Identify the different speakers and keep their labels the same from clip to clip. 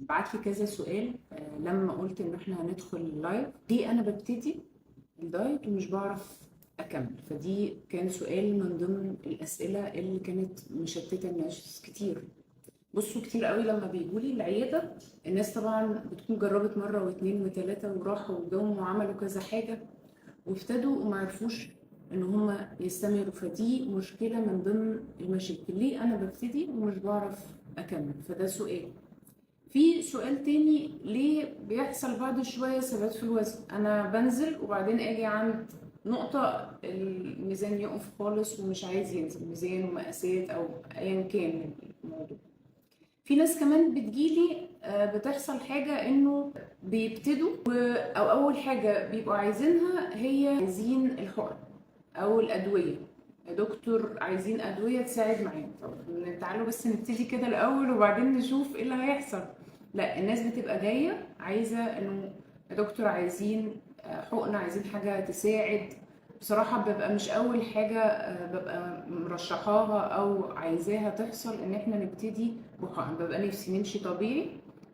Speaker 1: بعت لي كذا سؤال لما قلت ان احنا هندخل لايف ليه انا ببتدي الدايت ومش بعرف اكمل. فدي كان سؤال من ضمن الاسئله اللي كانت مشتته الناس كتير. بصوا، كتير قوي لما بيجوا لي العياده الناس طبعا بتكون جربت مره واثنين وثلاثه وراحوا وجم وعملوا كذا حاجه وابتدوا وما عرفوش ان هم يستمروا. فدي مشكله من ضمن المشاكل، ليه انا ببتدي ومش بعرف اكمل. فده سؤال. في سؤال تاني، ليه بيحصل بعد شوية ثبات في الوزن؟ أنا بنزل وبعدين أجي عند نقطة الميزان يقف خالص ومش عايز ينزل، ميزان ومقاسات أو أيا كان الموضوع. في ناس كمان بتجيلي بتحصل حاجة إنه بيبتدوا أو أول حاجة بيبقوا عايزينها هي عايزين الحقن أو الأدوية. يا دكتور عايزين أدوية تساعد معانا. طب تعالوا بس نبتدي كده الأول وبعدين نشوف إيه اللي هيحصل. لا، الناس بتبقى جاية عايزة إنه يا دكتور عايزين حقنة، عايزين حاجة تساعد. بصراحة ببقى مش أول حاجة ببقى مرشحاها أو عايزاها تحصل إن إحنا نبتدي بحقن. ببقى نفسي نمشي طبيعي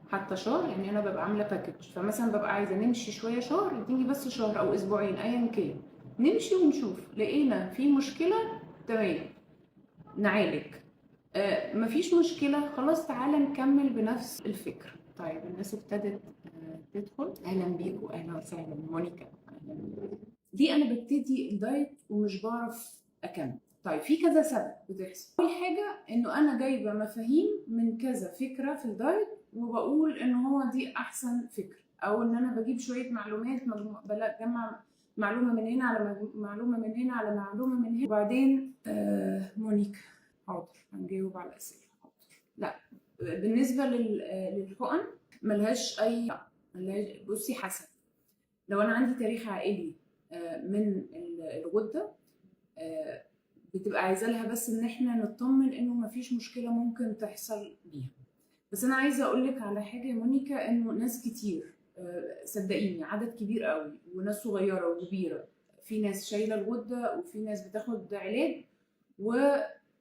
Speaker 1: حتى شهر، يعني أنا ببقى عاملة باكج. فمثلا ببقى عايزة نمشي شوية شهر، اديني بس شهر أو أسبوعين أيا كان، نمشي ونشوف لقينا في مشكلة تمام نعالج. مفيش مشكلة خلاص تعالى نكمل بنفس الفكرة. طيب الناس ابتدت تدخل. أهلا بيكم، أهلا وسهلا مونيكا، أهلا بيكم. دي أنا ببتدي الدايت ومش بعرف أكمل. طيب في كذا سبب بتحصل. أول حاجة إنه أنا جايبة مفاهيم من كذا فكرة في الدايت وبقول إن هو دي أحسن فكرة، أو إن أنا بجيب شوية معلومات بجمع معلومة من هنا على معلومة من هنا على معلومة من هنا وبعدين مونيكا حاضر هنجاوب على الأسئلة. حاضر. لا، بالنسبة للحقن ملهاش أي بصي حسب. لو أنا عندي تاريخ عائلي من الغدة، بتبقى عايزة لها بس إن إحنا نطمن إنه مفيش مشكلة ممكن تحصل بيها. بس أنا عايزة أقولك على حاجة يا مونيكا، إنه ناس كتير صدقيني عدد كبير قوي وناس صغيرة وكبيرة، في ناس شايلة الغدة وفي ناس بتاخد علاج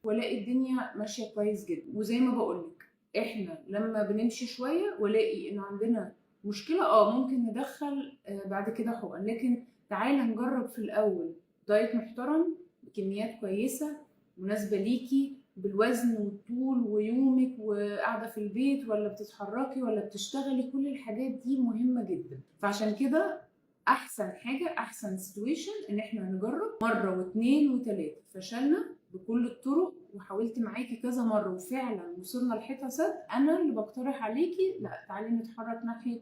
Speaker 1: والاقي الدنيا ماشيه كويس جدا. وزي ما بقولك احنا لما بنمشي شويه والاقي ان عندنا مشكله ممكن ندخل بعد كده حقن. لكن تعالى نجرب في الاول دايت محترم بكميات كويسه مناسبه ليكي بالوزن والطول ويومك وقاعده في البيت ولا بتتحركي ولا بتشتغلي. كل الحاجات دي مهمه جدا. فعشان كده احسن حاجه، احسن سيتويشن ان احنا نجرب مره واثنين وثلاثه. فشلنا بكل الطرق وحاولت معاكي كذا مره وفعلا وصلنا لحيطه سد، انا اللي بقترح عليكي لا تعالي نتحرك ناحيه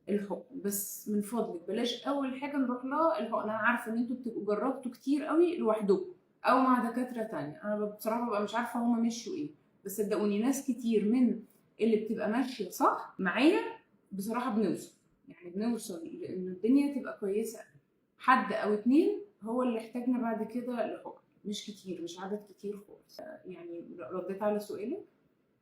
Speaker 1: الحقن. بس من فضلك بلاش اول حاجه نروح لها الحقن. انا عارفه ان انتوا بتبقوا جربتوا كتير قوي لوحدكم او مع دكاتره تانية. انا بصراحه ببقى مش عارفه هما مشوا ايه، بس صدقوني ناس كتير من اللي بتبقى ماشيه صح معايا بصراحه بنوصل، يعني بنوصل لان الدنيا تبقى كويسه. حد او اتنين هو اللي احتاجنا بعد كده لحقن، مش كتير، مش عدد كتير خالص. يعني رديت على سؤالك.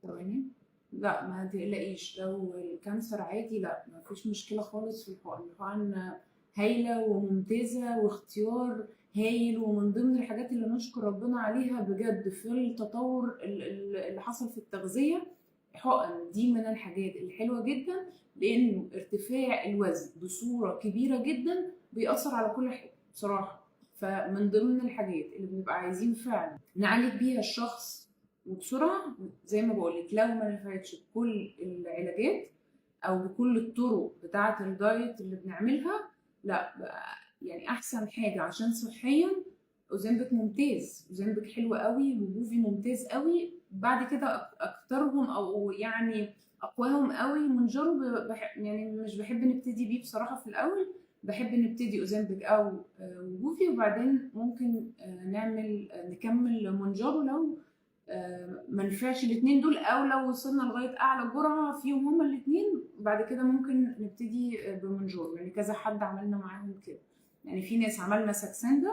Speaker 1: ثواني. لا ما تقلقيش، لو الكانسر عادي لا ما فيش مشكله خالص في الحقن. الحقن هايله وممتازه واختيار هايل، ومن ضمن الحاجات اللي نشكر ربنا عليها بجد في التطور اللي حصل في التغذيه. حقن دي من الحاجات الحلوه جدا، لانه ارتفاع الوزن بصوره كبيره جدا بيأثر على كل حاجه بصراحه. فمن ضمن الحاجات اللي بنبقى عايزين فعلا نعالج بيها الشخص وبسرعه، زي ما بقولك لو ما نفعتش بكل العلاجات او بكل الطرق بتاعه الدايت اللي بنعملها، لا بقى يعني احسن حاجه عشان صحيا اوزمبيك ممتاز، اوزمبيك حلو قوي، وجوفي ممتاز قوي. بعد كده اكترهم او يعني اقواهم قوي منجرو يعني مش بحب نبتدي بيه بصراحه في الاول. بحب نبتدي اوزمبيك او وجوفي وبعدين ممكن نعمل نكمل منجرو لو ما نفعش الاثنين دول، او لو وصلنا لغايه اعلى جرعه فيهم هما الاثنين بعد كده ممكن نبتدي بمنجور. يعني كذا حد عملنا معاهم كده، يعني في ناس عملنا ساكسندا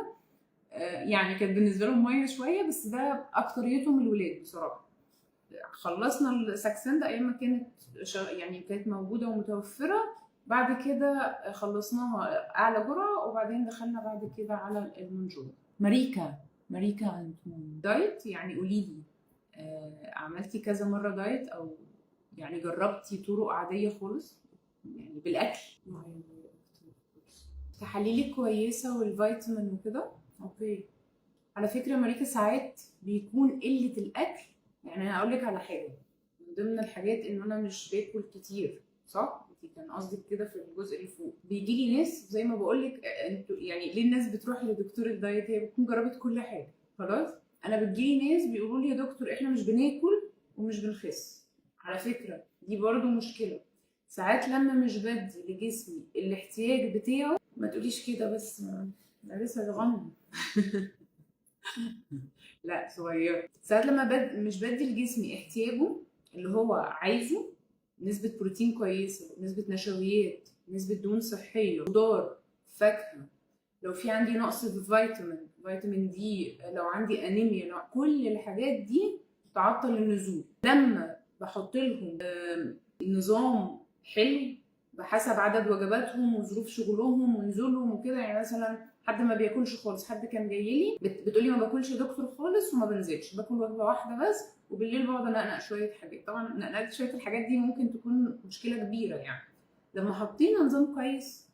Speaker 1: يعني كانت بالنسبه لهم ميه شويه، بس ده اكتريتهم الولاد بصراحه. خلصنا الساكسندا ايام ما كانت يعني كانت موجوده ومتوفره. بعد كده خلصناها اعلى جرعه وبعدين دخلنا بعد كده على المنجور. ماريكا، ماريكا انتم دايت يعني قولي لي عملتي كذا مره دايت او يعني جربتي طرق عاديه خالص يعني بالاكل؟ تحاليلك كويسه والفيتامين وكده؟ اوكي. على فكره ماريكا، ساعات بيكون قله الاكل، يعني انا اقول لك على حاجه من ضمن الحاجات ان انا مش باكل كتير، صح؟ انت كان قصدك كده في الجزء اللي فوق. بيجي لي ناس زي ما بقول لك، انتوا يعني ليه الناس بتروح لدكتور الدايت؟ هي بتكون جربت كل حاجه خلاص. انا بتجيلي ناس بيقولوا لي يا دكتور احنا مش بناكل ومش بنخس. على فكره دي برضو مشكله. ساعات لما مش بدي لجسمي الاحتياج بتاعه، ما تقوليش كده بس، انا لسه صغنن. لا صغير. ساعات لما مش بدي لجسمي احتياجه اللي هو عايزه، نسبة بروتين كويسة، نسبة نشويات، نسبة دهون صحية، خضار، فاكهة، لو في عندي نقص في فيتامين دي، لو عندي انيميا، لو كل الحاجات دي تعطل النزول. لما بحط لهم نظام حلو بحسب عدد وجباتهم وظروف شغلهم ونزولهم وكده، يعني مثلا حد ما بياكلش خالص، حد كان جاي لي بتقولي ما باكلش يا دكتور خالص وما بنزلش، باكل وجبه واحده بس وبالليل بقعد انقنق شويه حاجات. طبعا نقنقت شويه الحاجات دي ممكن تكون مشكله كبيره يعني. لما حطينا نظام كويس،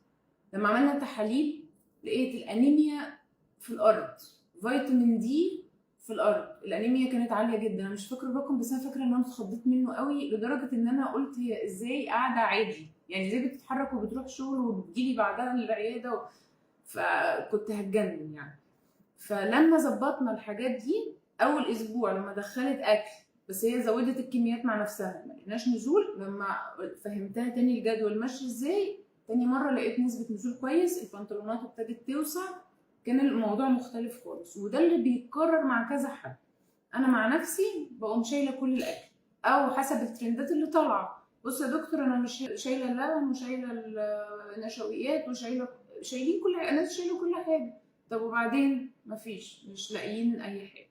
Speaker 1: لما عملنا تحاليل، لقيت الانيميا في الارض، فيتامين دي في الارض. الانيميا كانت عاليه جدا، انا مش فاكره الرقم بس انا فاكره ان انا اتخضيت منه قوي لدرجه ان انا قلت هي ازاي قاعده عادي، يعني ازاي بتتحرك وبتروح شغل وبتجيلي بعدها العياده فكنت هتجنن يعني. فلما ظبطنا الحاجات دي، اول اسبوع لما دخلت اكل بس هي زودت الكميات مع نفسها ما لقيناش نزول، لما فهمتها تاني الجدول ماشي ازاي، تاني مره لقيت نسبه نزول كويس، البنطلونات ابتدت توسع، كان الموضوع مختلف خالص. وده اللي بيتكرر مع كذا حد. انا مع نفسي بقوم شايله كل الاكل او حسب الترندات اللي طالعه. بص يا دكتور انا مش شايله اللبن وشايله النشويات شايلين كل حاجه، انا شايله كل حاجه. طب وبعدين مفيش، مش لاقيين اي حاجه.